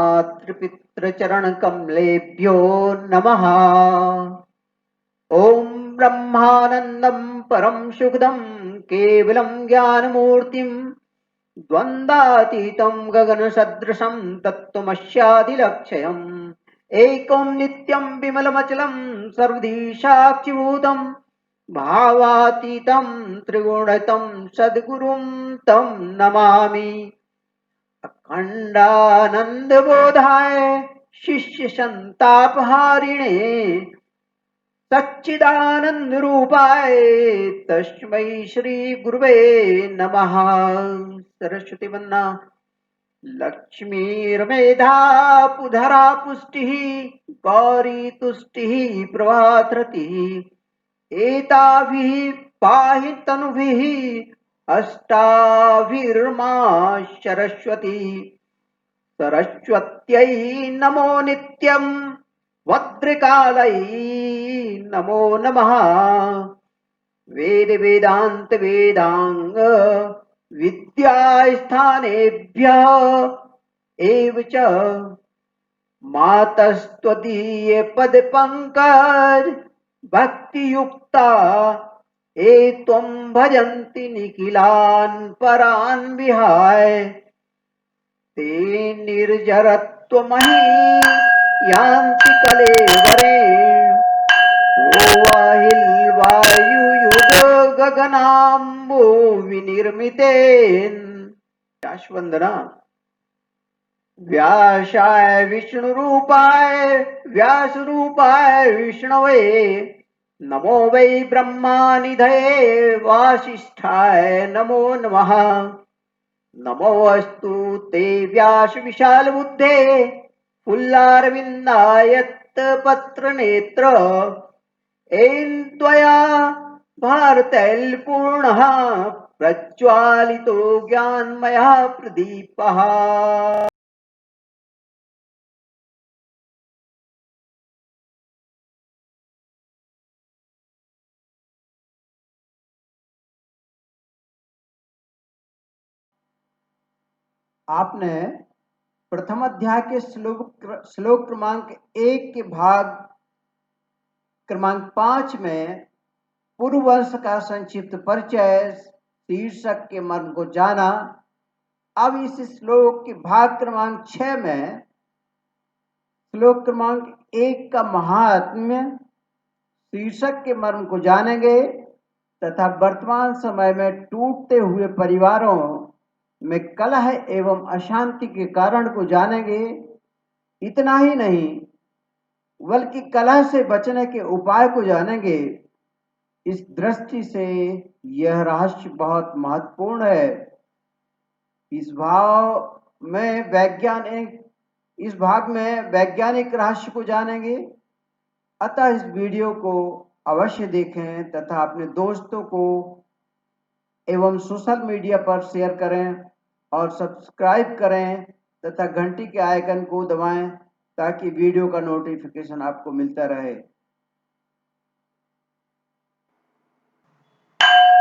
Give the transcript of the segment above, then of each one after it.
मातृपितृचरणकमलेभ्यो नमः। ॐ ब्रह्मानन्दं परं सुखदं केवलं ज्ञानमूर्तिं द्वन्द्वातीतं गगनसदृशं तत्त्वमस्यादिलक्ष्यम् एकं नित्यं विमलमचलं सर्वधी साक्षिभूतं भावातीतं त्रिगुणितं सद्गुरुं तं नमामि। अखण्डानन्दबोधाय शिष्य संतापहारिणे सच्चिदानन्दरूपाय तस्मै श्री गुरुवे नमः। सरस्वती वंदना लक्ष्मीर्मेधा पुधरा पुष्टिः गौरी तुष्टिः प्रभातरतिः एताभिः पाहि तनुभिः अष्टाभिर्मा सरस्वती। सरस्वत्यै नमो नित्यं भद्रकालै नमो नमः। वेद वेदांत वेदांग विद्यास्थानेभ्यः एव च मातस्त्वदीये पद पंकज भक्ति युक्ता ए त्वं भजन्ति निखिलान् परान् विहाय ते निर्जरत्वमहि यान्ति कलेवरेण वायुयुग गगनाम्बो विनिर्मितेन। वंदना व्यासाय विष्णुरूपाय व्यासरूपाय विष्णवे नमो वै ब्रह्मानिधये वासिष्ठाय नमो नमः। नमोऽस्तु ते व्यास विशाल बुद्धे फुल्लारविन्दायत पत्रनेत्र येन त्वया भारतैलपूर्णः प्रज्वालितो ज्ञानमयः प्रदीपः। आपने प्रथम अध्याय के श्लोक क्रमांक 1 के भाग क्रमांक 5 में पूर्व वर्ष का संक्षिप्त परिचय शीर्षक के मर्म को जाना। अब इस श्लोक के भाग क्रमांक 6 में श्लोक क्रमांक 1 का महात्म्य शीर्षक के मर्म को जानेंगे तथा वर्तमान समय में टूटते हुए परिवारों में कलह एवं अशांति के कारण को जानेंगे। इतना ही नहीं बल्कि कलह से बचने के उपाय को जानेंगे। इस दृष्टि से यह रहस्य बहुत महत्वपूर्ण है। इस भाग में वैज्ञानिक रहस्य को जानेंगे। अतः इस वीडियो को अवश्य देखें तथा अपने दोस्तों को एवं सोशल मीडिया पर शेयर करें और सब्सक्राइब करें तथा घंटी के आइकन को दबाएं ताकि वीडियो का नोटिफिकेशन आपको मिलता रहे।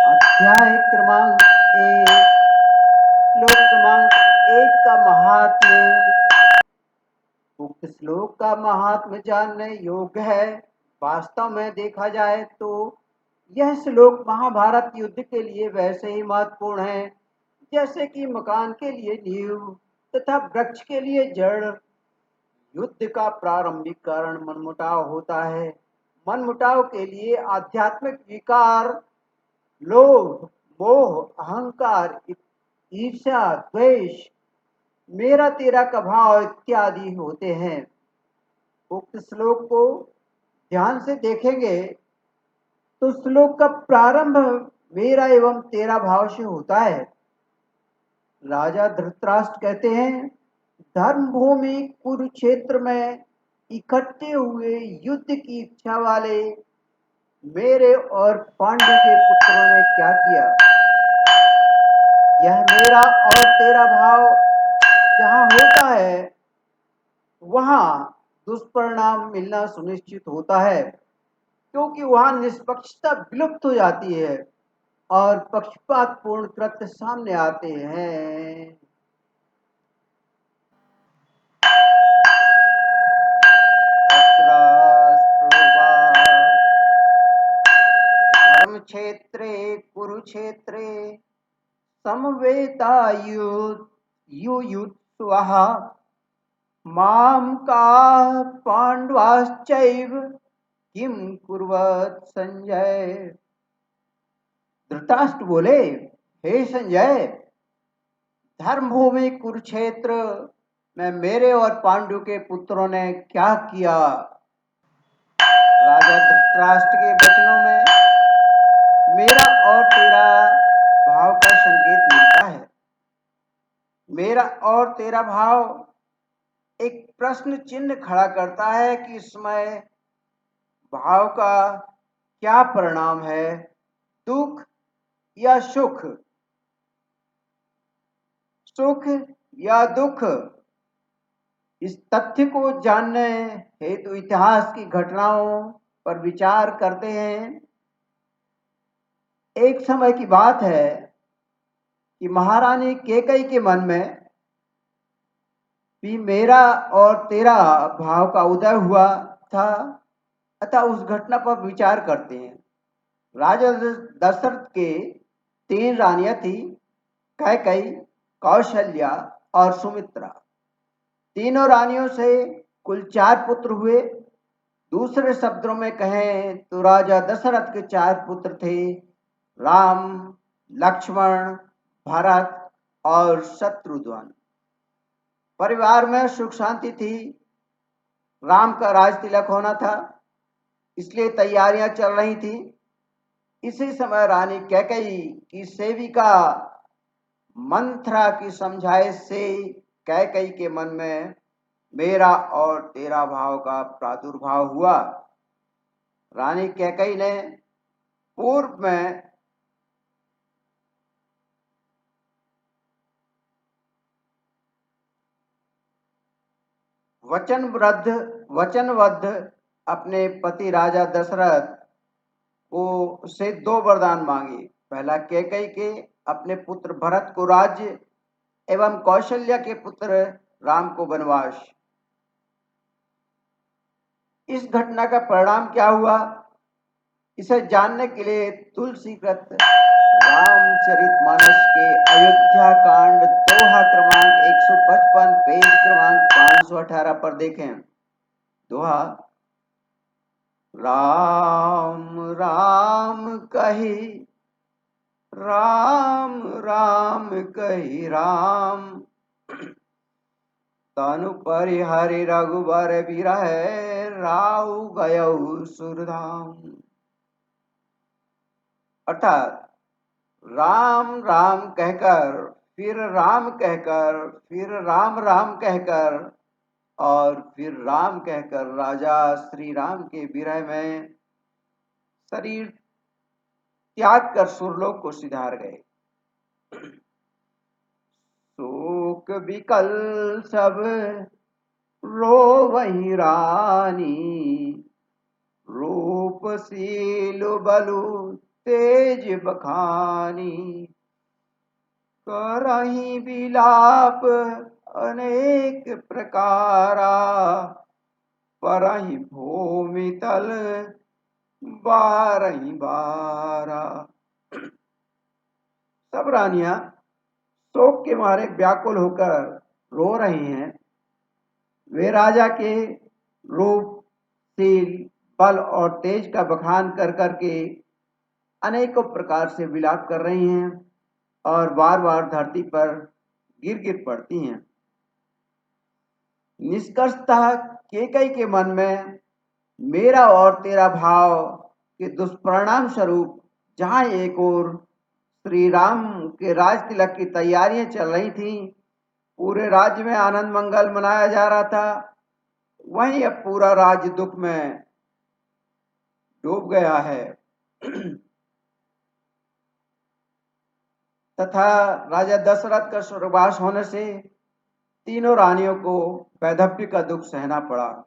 अध्याय क्रमांक 1 श्लोक क्रमांक 1 का महात्म्य। उक्त श्लोक का महात्म्य जानने योग्य है। वास्तव में देखा जाए तो यह श्लोक महाभारत युद्ध के लिए वैसे ही महत्वपूर्ण है जैसे कि मकान के लिए नींव तथा वृक्ष के लिए जड़। युद्ध का प्रारंभिक कारण मनमुटाव होता है। मनमुटाव के लिए आध्यात्मिक विकार लोभ मोह अहंकार ईर्ष्या द्वेष मेरा तेरा का भाव इत्यादि होते हैं। उक्त श्लोक को ध्यान से देखेंगे तो श्लोक का प्रारंभ मेरा एवं तेरा भाव से होता है। राजा धृतराष्ट्र कहते हैं, धर्म भूमि कुरुक्षेत्र में इकट्ठे हुए युद्ध की इच्छा वाले मेरे और पांडु के पुत्रों ने क्या किया। यह मेरा और तेरा भाव जहां होता है वहां दुष्परिणाम मिलना सुनिश्चित होता है, क्योंकि वहां निष्पक्षता विलुप्त हो जाती है और पक्षपातपूर्ण कृत्य सामने आते हैं। धर्मक्षेत्रे कुरुक्षेत्रे समवेतायुयुत्सुवः मां का पांडवाश्चैव किम कुर्वत संजय। धृतराष्ट्र बोले, हे संजय, धर्मभूमि कुरुक्षेत्र में मेरे और पांडु के पुत्रों ने क्या किया। राजा धृतराष्ट्र के वचनों में मेरा और तेरा भाव का संकेत मिलता है। मेरा और तेरा भाव एक प्रश्न चिन्ह खड़ा करता है कि इसमें भाव का क्या परिणाम है, दुख या सुख, सुख या दुख। इस तथ्य को जानने हेतु इतिहास की घटनाओं पर विचार करते हैं। एक समय की बात है कि महारानी कैकेयी के मन में भी मेरा और तेरा भाव का उदय हुआ था, अतः उस घटना पर विचार करते हैं। राजा दशरथ के 3 रानियां थी, कैकेयी, कौशल्या और सुमित्रा। तीनों रानियों से कुल 4 पुत्र हुए। दूसरे शब्दों में कहें तो राजा दशरथ के 4 पुत्र थे, राम, लक्ष्मण, भरत और शत्रुघ्न। परिवार में सुख शांति थी। राम का राज तिलक होना था, इसलिए तैयारियां चल रही थी। इसी समय रानी कैकेयी की सेविका मंथरा की समझाइश से कैकेयी के मन में मेरा और तेरा भाव का प्रादुर्भाव हुआ। रानी कैकेयी ने पूर्व में वचनबद्ध अपने पति राजा दशरथ को से 2 वरदान मांगे। पहला, कैकेयी के अपने पुत्र भरत को राज्य एवं कौशल्या के पुत्र राम को वनवास। इस घटना का परिणाम क्या हुआ, इसे जानने के लिए तुलसीकृत रामचरितमानस के अयोध्या कांड दोहा क्रमांक 155 पेज क्रमांक 518 पर देखें। दोहा, राम राम कही राम राम कही राम, तनु परिहरि रघुबर बिरहे राउ गयउ सुरधाम। अर्थात राम राम कहकर, फिर राम कहकर, फिर राम राम कहकर और फिर राम कहकर राजा श्री राम के विरह में शरीर त्याग कर सुरलोक को सिधार गए। शोक विकल सब रोवहि रानी, रूपशील बलु तेज बखानी, करहि विलाप अनेक प्रकारा, परहि भूमि तल बारहि बारा। सब रानियां शोक के मारे व्याकुल होकर रो रही हैं। वे राजा के रूप, शील, बल और तेज का बखान कर करके अनेकों प्रकार से विलाप कर रही हैं और बार बार धरती पर गिर गिर पड़ती हैं। निष्कर्षतः कैकेयी के मन में मेरा और तेरा भाव के दुष्परिणाम स्वरूप जहां एक ओर श्री राम के राज तिलक की तैयारियां चल रही थी, पूरे राज्य में आनंद मंगल मनाया जा रहा था, वहीं अब पूरा राज्य दुख में डूब गया है। तथा राजा दशरथ का स्वर्गवास होने से तीनों रानियों को वैधव्य का दुख सहना पड़ा।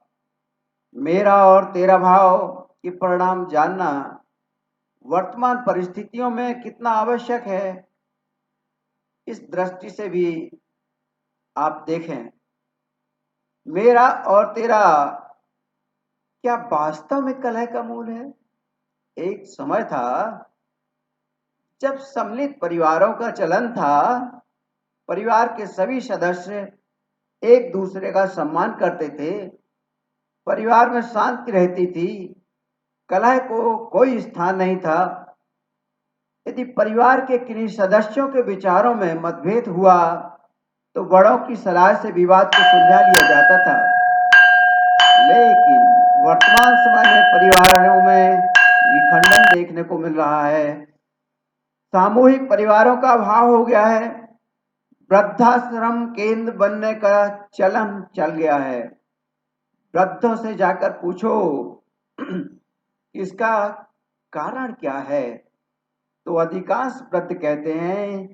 मेरा और तेरा भाव के परिणाम जानना वर्तमान परिस्थितियों में कितना आवश्यक है, इस दृष्टि से भी आप देखें। मेरा और तेरा क्या वास्तव में कलह का मूल है? एक समय था जब सम्मिलित परिवारों का चलन था, परिवार के सभी सदस्य एक दूसरे का सम्मान करते थे, परिवार में शांति रहती थी, कलह को कोई स्थान नहीं था। यदि परिवार के किन्हीं सदस्यों के विचारों में मतभेद हुआ तो बड़ों की सलाह से विवाद को सुलझा लिया जाता था। लेकिन वर्तमान समय में परिवारों में विखंडन देखने को मिल रहा है। सामूहिक परिवारों का अभाव हो गया है। वृद्धाश्रम केंद्र बनने का चलन चल गया है। वृद्धों से जाकर पूछो इसका कारण क्या है, तो अधिकांश वृद्ध कहते हैं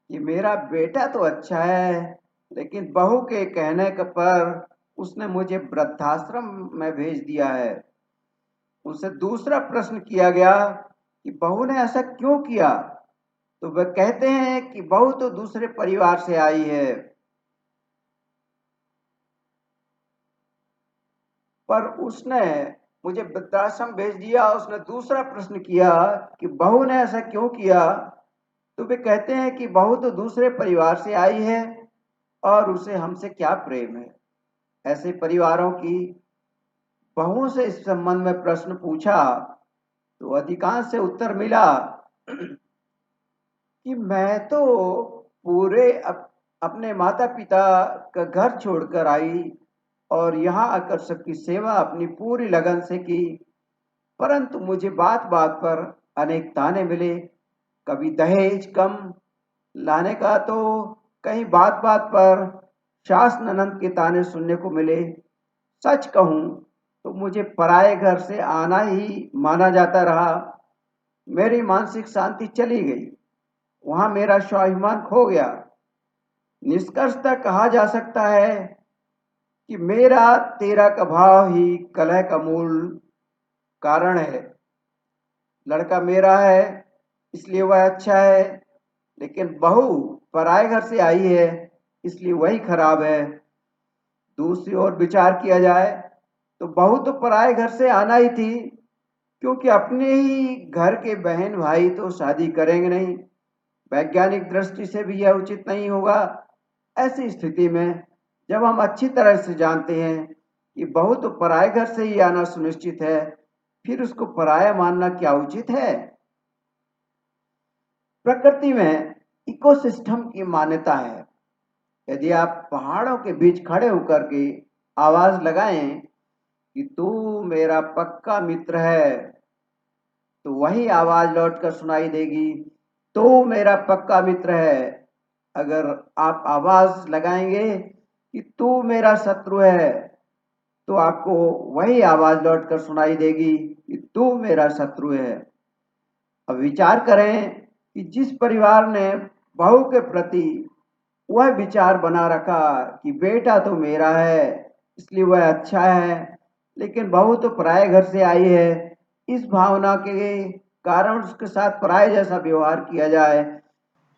कि मेरा बेटा तो अच्छा है, लेकिन बहू के कहने पर उसने मुझे वृद्धाश्रम में भेज दिया है। उनसे दूसरा प्रश्न किया गया कि बहू ने ऐसा क्यों किया, तो वह कहते हैं कि बहू तो दूसरे परिवार से आई है। पर उसने मुझे वृद्धाश्रम भेज दिया। उसने दूसरा प्रश्न किया कि बहू ने ऐसा क्यों किया, तो वे कहते हैं कि बहू तो दूसरे परिवार से आई है और उसे हमसे क्या प्रेम है। ऐसे परिवारों की बहुओं से इस संबंध में प्रश्न पूछा तो अधिकांश से उत्तर मिला कि मैं तो पूरे अपने माता पिता का घर छोड़कर आई और यहाँ आकर सबकी सेवा अपनी पूरी लगन से की, परंतु मुझे बात बात पर अनेक ताने मिले। कभी दहेज कम लाने का, तो कहीं बात बात पर सास ननद के ताने सुनने को मिले। सच कहूं तो मुझे पराये घर से आना ही माना जाता रहा। मेरी मानसिक शांति चली गई, वहां मेरा स्वाभिमान खो गया। निष्कर्षतः कहा जा सकता है कि मेरा तेरा का भाव ही कलह का मूल कारण है। लड़का मेरा है इसलिए वह अच्छा है, लेकिन बहू पराये घर से आई है इसलिए वही खराब है। दूसरी ओर विचार किया जाए तो बहू तो पराये घर से आना ही थी, क्योंकि अपने ही घर के बहन भाई तो शादी करेंगे नहीं। वैज्ञानिक दृष्टि से भी यह उचित नहीं होगा। ऐसी स्थिति में जब हम अच्छी तरह से जानते हैं कि बहू तो पराये घर से ही आना सुनिश्चित है, फिर उसको पराया मानना क्या उचित है। प्रकृति में इकोसिस्टम की मान्यता है। यदि आप पहाड़ों के बीच खड़े होकर के आवाज लगाएं कि तू मेरा पक्का मित्र है, तो वही आवाज लौटकर सुनाई देगी, तू मेरा पक्का मित्र है। अगर आप आवाज लगाएंगे कि तू मेरा शत्रु है, तो आपको वही आवाज लौटकर सुनाई देगी कि तू मेरा शत्रु है। अब विचार करें कि जिस परिवार ने बहू के प्रति वह विचार बना रखा कि बेटा तो मेरा है इसलिए वह अच्छा है, लेकिन बहू तो पराये घर से आई है, इस भावना के कारण उसके साथ पराये जैसा व्यवहार किया जाए,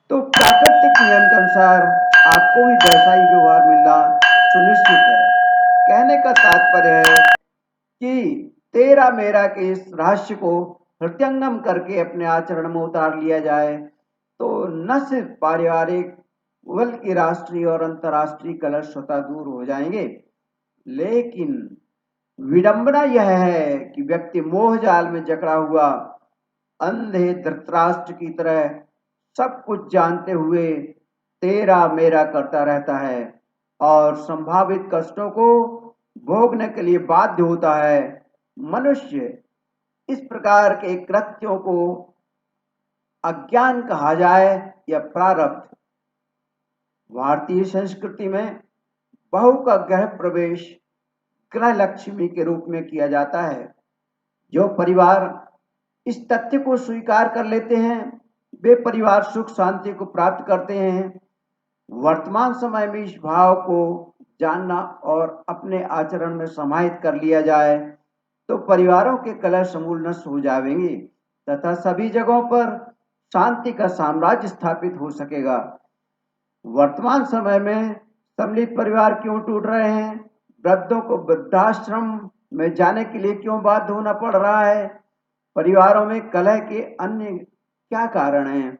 तो प्राकृतिक नियम के अनुसार आपको भी वैसा ही व्यवहार मिलना सुनिश्चित है। कहने का तात्पर्य है कि तेरा मेरा के इस रहस्य को हृदयंगम करके अपने आचरण में उतार लिया जाए तो न सिर्फ पारिवारिक बल्कि राष्ट्रीय और अंतर्राष्ट्रीय कलह स्वतः दूर हो जाएंगे। लेकिन विडंबना यह है कि व्यक्ति मोह जाल में जकड़ा हुआ अंधे धृतराष्ट्र की तरह सब कुछ जानते हुए तेरा मेरा करता रहता है और संभावित कष्टों को भोगने के लिए बाध्य होता है। मनुष्य इस प्रकार के कृत्यों को अज्ञान कहा जाए या प्रारब्ध। भारतीय संस्कृति में बहू का गृह प्रवेश गृह लक्ष्मी के रूप में किया जाता है। जो परिवार इस तथ्य को स्वीकार कर लेते हैं वे परिवार सुख शांति को प्राप्त करते हैं। वर्तमान समय में इस भाव को जानना और अपने आचरण में समाहित कर लिया जाए तो परिवारों के कलह समूल नष्ट हो जाएंगे तथा सभी जगहों पर शांति का साम्राज्य स्थापित हो सकेगा। वर्तमान समय में सम्मिलित परिवार क्यों टूट रहे हैं, वृद्धों को वृद्धाश्रम में जाने के लिए क्यों बाध्य होना पड़ रहा है, परिवारों में कलह के अन्य क्या कारण है,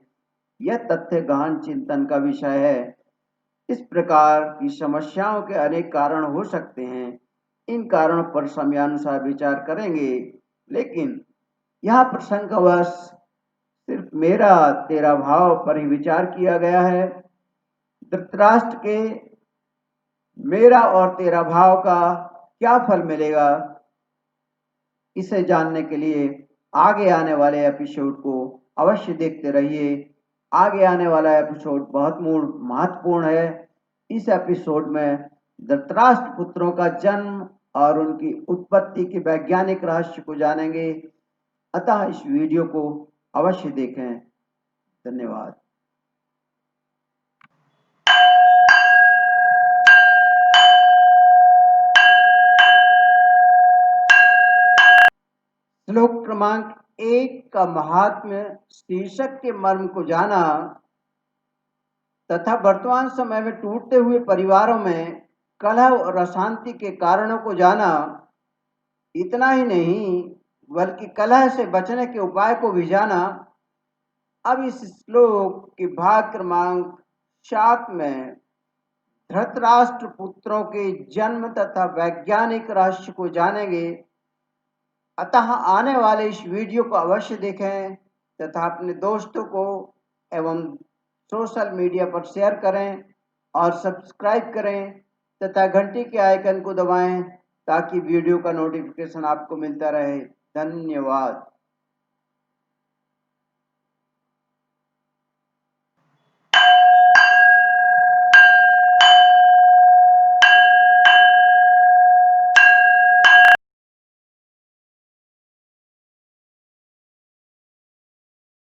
यह तथ्य गहन चिंतन का विषय है। इस प्रकार की समस्याओं के अनेक कारण हो सकते हैं। इन कारणों पर समयानुसार विचार करेंगे, लेकिन यहाँ प्रसंगवश सिर्फ मेरा तेरा भाव पर ही विचार किया गया है। धृतराष्ट्र के मेरा और तेरा भाव का क्या फल मिलेगा, इसे जानने के लिए आगे आने वाले एपिसोड को अवश्य देखते रहिए। आगे आने वाला एपिसोड बहुत महत्वपूर्ण है। इस एपिसोड में धृतराष्ट्र पुत्रों का जन्म और उनकी उत्पत्ति के वैज्ञानिक रहस्य को जानेंगे। अतः इस वीडियो को अवश्य देखें। धन्यवाद। श्लोक क्रमांक 1 का महात्म्य शीर्षक के मर्म को जाना तथा वर्तमान समय में टूटते हुए परिवारों में कलह और अशांति के कारणों को जाना। इतना ही नहीं, बल्कि कलह से बचने के उपाय को भी जाना। अब इस श्लोक के भाग क्रमांक 7 में धृतराष्ट्र पुत्रों के जन्म तथा वैज्ञानिक रहस्य को जानेंगे। अतः आने वाले इस वीडियो को अवश्य देखें तथा अपने दोस्तों को एवं सोशल मीडिया पर शेयर करें और सब्सक्राइब करें तथा घंटी के आइकन को दबाएं ताकि वीडियो का नोटिफिकेशन आपको मिलता रहे। धन्यवाद।